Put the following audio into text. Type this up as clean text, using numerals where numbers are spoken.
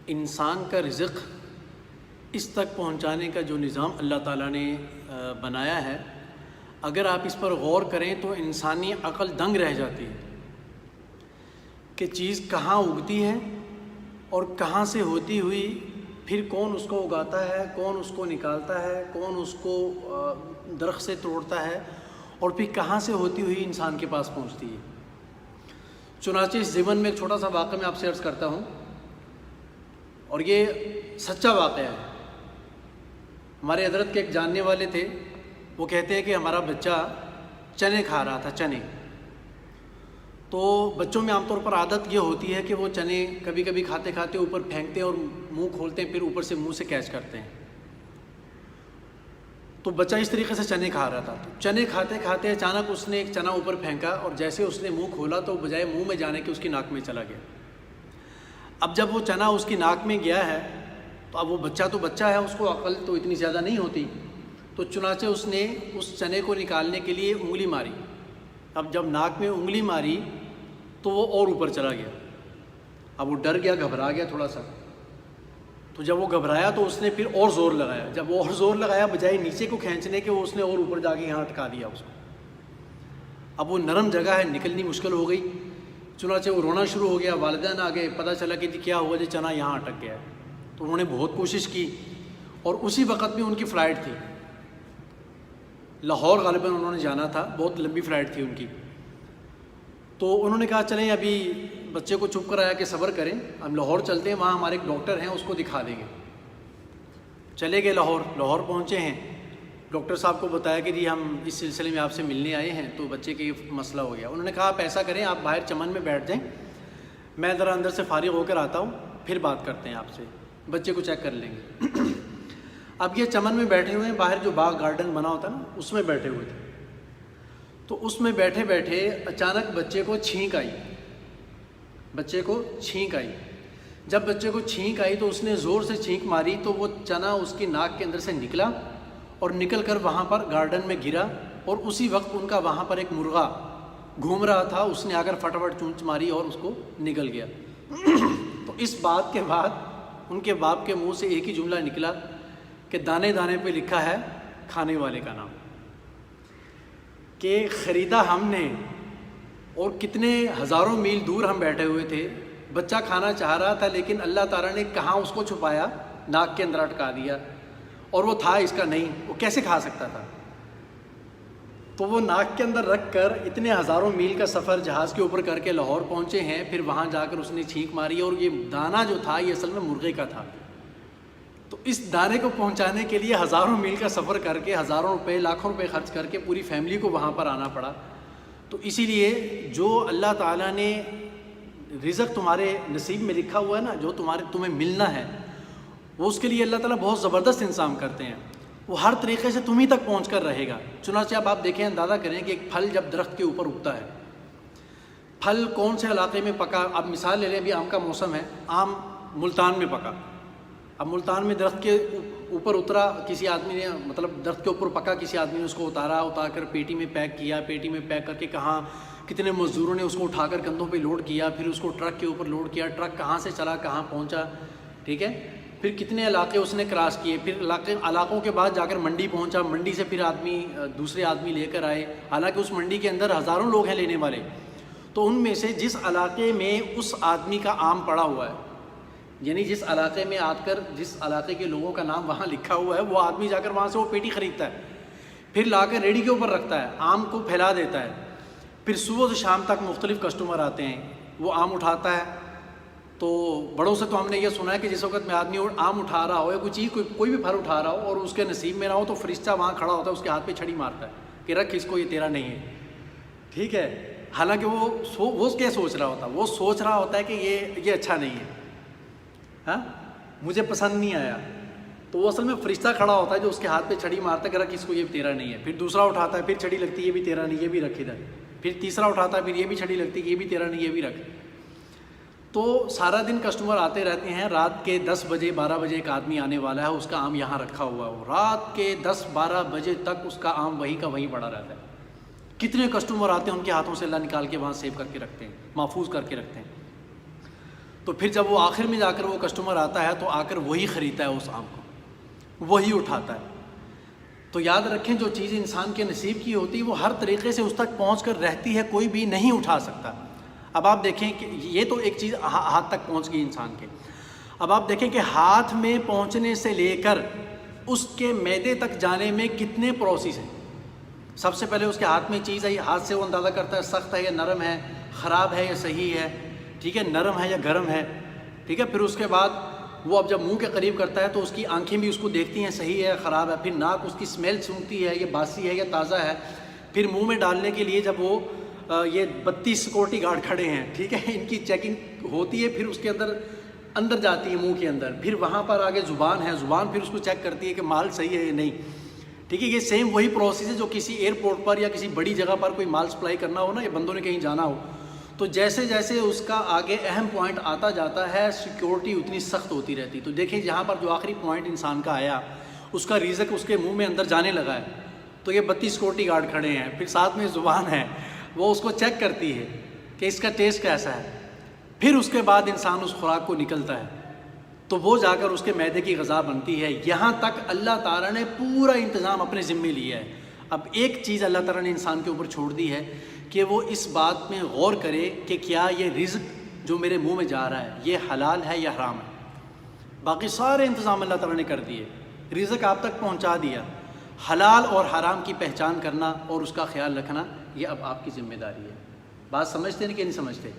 انسان کا رزق اس تک پہنچانے کا جو نظام اللہ تعالیٰ نے بنایا ہے، اگر آپ اس پر غور کریں تو انسانی عقل دنگ رہ جاتی ہے کہ چیز کہاں اگتی ہے اور کہاں سے ہوتی ہوئی پھر کون اس کو اگاتا ہے، کون اس کو نکالتا ہے، کون اس کو درخت سے توڑتا ہے اور پھر کہاں سے ہوتی ہوئی انسان کے پاس پہنچتی ہے۔ چنانچہ اس ضمن میں ایک چھوٹا سا واقعہ میں آپ سے عرض کرتا ہوں، اور یہ سچا واقعہ ہے۔ ہمارے حضرت کے ایک جاننے والے تھے، وہ کہتے ہیں کہ ہمارا بچہ چنے کھا رہا تھا، چنے۔ تو بچوں میں عام طور پر عادت یہ ہوتی ہے کہ وہ چنے کبھی کبھی کھاتے کھاتے اوپر پھینکتے ہیں اور منہ کھولتے ہیں، پھر اوپر سے منہ سے کیچ کرتے ہیں۔ تو بچہ اس طریقے سے چنے کھا رہا تھا، تو چنے کھاتے کھاتے اچانک اس نے ایک چنا اوپر پھینکا اور جیسے اس نے منہ کھولا تو بجائے منہ میں جانے کے اس کی ناک میں چلا گیا۔ اب جب وہ چنا اس کی ناک میں گیا ہے تو اب وہ بچہ ہے، اس کو عقل تو اتنی زیادہ نہیں ہوتی، تو چنانچہ اس نے اس چنے کو نکالنے کے لیے انگلی ماری۔ اب جب ناک میں انگلی ماری تو وہ اور اوپر چلا گیا۔ اب وہ ڈر گیا، گھبرا گیا تھوڑا سا، تو جب وہ گھبرایا تو اس نے پھر اور زور لگایا۔ جب وہ اور زور لگایا، بجائے نیچے کو کھینچنے کے، وہ اس نے اور اوپر جا کے یہاں اٹکا دیا اس کو۔ اب وہ نرم جگہ ہے، نکلنی مشکل ہو گئی، چنانچہ وہ رونا شروع ہو گیا۔ والدین آ گئے، پتہ چلا کہ کیا ہوا جی، چنا یہاں اٹک گیا ہے۔ تو انہوں نے بہت کوشش کی اور اسی وقت میں ان کی فلائٹ تھی، لاہور غالباً انہوں نے جانا تھا، بہت لمبی فلائٹ تھی ان کی۔ تو انہوں نے کہا چلیں ابھی بچے کو چپ کرایا کہ صبر کریں، ہم لاہور چلتے ہیں، وہاں ہمارے ایک ڈاکٹر ہیں، اس کو دکھا دیں گے۔ چلے گئے لاہور پہنچے ہیں، ڈاکٹر صاحب کو بتایا کہ جی ہم اس سلسلے میں آپ سے ملنے آئے ہیں، تو بچے کا یہ مسئلہ ہو گیا۔ انہوں نے کہا آپ ایسا کریں، آپ باہر چمن میں بیٹھ جائیں، میں ذرا اندر سے فارغ ہو کر آتا ہوں، پھر بات کرتے ہیں آپ سے، بچے کو چیک کر لیں گے۔ اب یہ چمن میں بیٹھے ہوئے ہیں، باہر جو باغ گارڈن بنا ہوتا ہے نا، اس میں بیٹھے ہوئے تھے۔ تو اس میں بیٹھے بیٹھے اچانک بچے کو چھینک آئی۔ جب بچے کو چھینک آئی تو اس نے زور سے چھینک ماری تو وہ چنا اس کی ناک کے اندر سے نکلا اور نکل کر وہاں پر گارڈن میں گرا، اور اسی وقت ان کا وہاں پر ایک مرغا گھوم رہا تھا، اس نے آ کر فٹافٹ چونچ ماری اور اس کو نگل گیا۔ تو اس بات کے بعد ان کے باپ کے منہ سے ایک ہی جملہ نکلا کہ دانے دانے پہ لکھا ہے کھانے والے کا نام، کہ خریدا ہم نے اور کتنے ہزاروں میل دور ہم بیٹھے ہوئے تھے، بچہ کھانا چاہ رہا تھا لیکن اللہ تعالیٰ نے کہاں اس کو چھپایا، ناک کے اندر اٹکا دیا، اور وہ تھا اس کا نہیں، وہ کیسے کھا سکتا تھا؟ تو وہ ناک کے اندر رکھ کر اتنے ہزاروں میل کا سفر جہاز کے اوپر کر کے لاہور پہنچے ہیں، پھر وہاں جا کر اس نے چھینک ماری، اور یہ دانہ جو تھا یہ اصل میں مرغے کا تھا۔ تو اس دانے کو پہنچانے کے لیے ہزاروں میل کا سفر کر کے، ہزاروں روپے، لاکھوں روپے خرچ کر کے پوری فیملی کو وہاں پر آنا پڑا۔ تو اسی لیے جو اللہ تعالیٰ نے رزق تمہارے نصیب میں لکھا ہوا ہے نا، جو تمہیں ملنا ہے، وہ اس کے لیے اللہ تعالیٰ بہت زبردست انتظام کرتے ہیں، وہ ہر طریقے سے تمہیں تک پہنچ کر رہے گا۔ چنانچہ اب آپ دیکھیں، اندازہ کریں کہ ایک پھل جب درخت کے اوپر اگتا ہے، پھل کون سے علاقے میں پکا، اب مثال لے لیں، ابھی آم کا موسم ہے، آم ملتان میں پکا۔ اب ملتان میں درخت کے اوپر اترا کسی آدمی نے، مطلب درخت کے اوپر پکا، کسی آدمی نے اس کو اتار کر پیٹی میں پیک کیا، پیٹی میں پیک کر کے کہاں کتنے مزدوروں نے اس کو اٹھا کر کندھوں پہ لوڈ کیا، پھر اس کو ٹرک کے اوپر لوڈ کیا، ٹرک کہاں سے چلا کہاں پہنچا، ٹھیک ہے، پھر کتنے علاقے اس نے کراس کیے، پھر علاقوں کے بعد جا کر منڈی پہنچا، منڈی سے پھر دوسرے آدمی لے کر آئے، حالانکہ اس منڈی کے اندر ہزاروں لوگ ہیں لینے والے، تو ان میں سے جس علاقے میں اس آدمی کا آم پڑا ہوا ہے، یعنی جس علاقے میں آ کر جس علاقے کے لوگوں کا نام وہاں لکھا ہوا ہے، وہ آدمی جا کر وہاں سے وہ پیٹی خریدتا ہے، پھر لا کر ریڑھی کے اوپر رکھتا ہے، آم کو پھیلا دیتا ہے، پھر صبح سے شام تک مختلف کسٹمر آتے ہیں، وہ آم اٹھاتا ہے۔ تو بڑوں سے تو ہم نے یہ سنا ہے کہ جس وقت میں آدمی آم اٹھا رہا ہو یا کوئی چیز کوئی بھی پھل اٹھا رہا ہو اور اس کے نصیب میں نہ ہو، تو فرشتہ وہاں کھڑا ہوتا ہے، اس کے ہاتھ پہ چھڑی مارتا ہے کہ رکھ اس کو، یہ تیرا نہیں ہے، ٹھیک ہے، حالانکہ وہ کیا سوچ رہا ہوتا ہے، وہ سوچ رہا ہوتا ہے کہ یہ اچھا نہیں ہے، ہاں مجھے پسند نہیں آیا، تو وہ اصل میں فرشتہ کھڑا ہوتا ہے جو اس کے ہاتھ پہ چھڑی مارتا ہے کہ رکھ اس کو، یہ تیرا نہیں ہے، پھر دوسرا اٹھاتا ہے، پھر چھڑی لگتی ہے، یہ بھی تیرا نہیں، یہ بھی رکھ ادھر، پھر تیسرا اٹھاتا ہے، پھر یہ بھی چھڑی لگتی ہے، یہ بھی تیرا نہیں، یہ بھی رکھ۔ تو سارا دن کسٹمر آتے رہتے ہیں، رات کے 10 بجے 12 بجے ایک آدمی آنے والا ہے، اس کا آم یہاں رکھا ہوا ہے، رات کے 10-12 بجے تک اس کا آم وہیں کا وہیں پڑا رہتا ہے۔ کتنے کسٹمر آتے ہیں، ان کے ہاتھوں سے اللہ نکال کے وہاں سیو کر کے رکھتے ہیں، محفوظ کر کے رکھتے ہیں۔ تو پھر جب وہ آخر میں جا کر وہ کسٹمر آتا ہے تو آ کر وہی خریدتا ہے اس آم کو، وہی اٹھاتا ہے۔ تو یاد رکھیں جو چیز انسان کے نصیب کی ہوتی ہے وہ ہر طریقے سے اس تک پہنچ کر رہتی ہے، کوئی بھی نہیں اٹھا سکتا۔ اب آپ دیکھیں کہ یہ تو ایک چیز ہاتھ تک پہنچ گئی انسان کے، اب آپ دیکھیں کہ ہاتھ میں پہنچنے سے لے کر اس کے معدے تک جانے میں کتنے پروسیس ہیں۔ سب سے پہلے اس کے ہاتھ میں چیز ہے، ہاتھ سے وہ اندازہ کرتا ہے سخت ہے یا نرم ہے، خراب ہے یا صحیح ہے، ٹھیک ہے، نرم ہے یا گرم ہے، ٹھیک ہے۔ پھر اس کے بعد وہ اب جب منہ کے قریب کرتا ہے تو اس کی آنکھیں بھی اس کو دیکھتی ہیں صحیح ہے یا خراب ہے، پھر ناک اس کی اسمیل سونگتی ہے یہ باسی ہے یا تازہ ہے، پھر منہ میں ڈالنے کے لیے جب وہ یہ 32 سیکورٹی گارڈ کھڑے ہیں، ٹھیک ہے، ان کی چیکنگ ہوتی ہے، پھر اس کے اندر جاتی ہے منہ کے اندر، پھر وہاں پر آگے زبان ہے، زبان پھر اس کو چیک کرتی ہے کہ مال صحیح ہے یا نہیں، ٹھیک ہے۔ یہ سیم وہی پروسیس ہے جو کسی ایئرپورٹ پر یا کسی بڑی جگہ پر کوئی مال سپلائی کرنا ہو نا، یا بندوں نے کہیں جانا ہو، تو جیسے جیسے اس کا آگے اہم پوائنٹ آتا جاتا ہے سیکیورٹی اتنی سخت ہوتی رہتی۔ تو دیکھیں جہاں پر جو آخری پوائنٹ انسان کا آیا اس کا رزق اس کے منہ میں اندر جانے لگا ہے، تو یہ 32 سیکورٹی گارڈ کھڑے ہیں، پھر ساتھ میں زبان ہے، وہ اس کو چیک کرتی ہے کہ اس کا ٹیسٹ کیسا ہے، پھر اس کے بعد انسان اس خوراک کو نکلتا ہے تو وہ جا کر اس کے معدے کی غذا بنتی ہے۔ یہاں تک اللہ تعالیٰ نے پورا انتظام اپنے ذمے لیا ہے۔ اب ایک چیز اللہ تعالیٰ نے انسان کے اوپر چھوڑ دی ہے کہ وہ اس بات میں غور کرے کہ کیا یہ رزق جو میرے منہ میں جا رہا ہے یہ حلال ہے یا حرام ہے۔ باقی سارے انتظام اللہ تعالیٰ نے کر دیے، رزق آپ تک پہنچا دیا، حلال اور حرام کی پہچان کرنا اور اس کا خیال رکھنا یہ اب آپ کی ذمہ داری ہے۔ بات سمجھتے ہیں کہ نہیں سمجھتے؟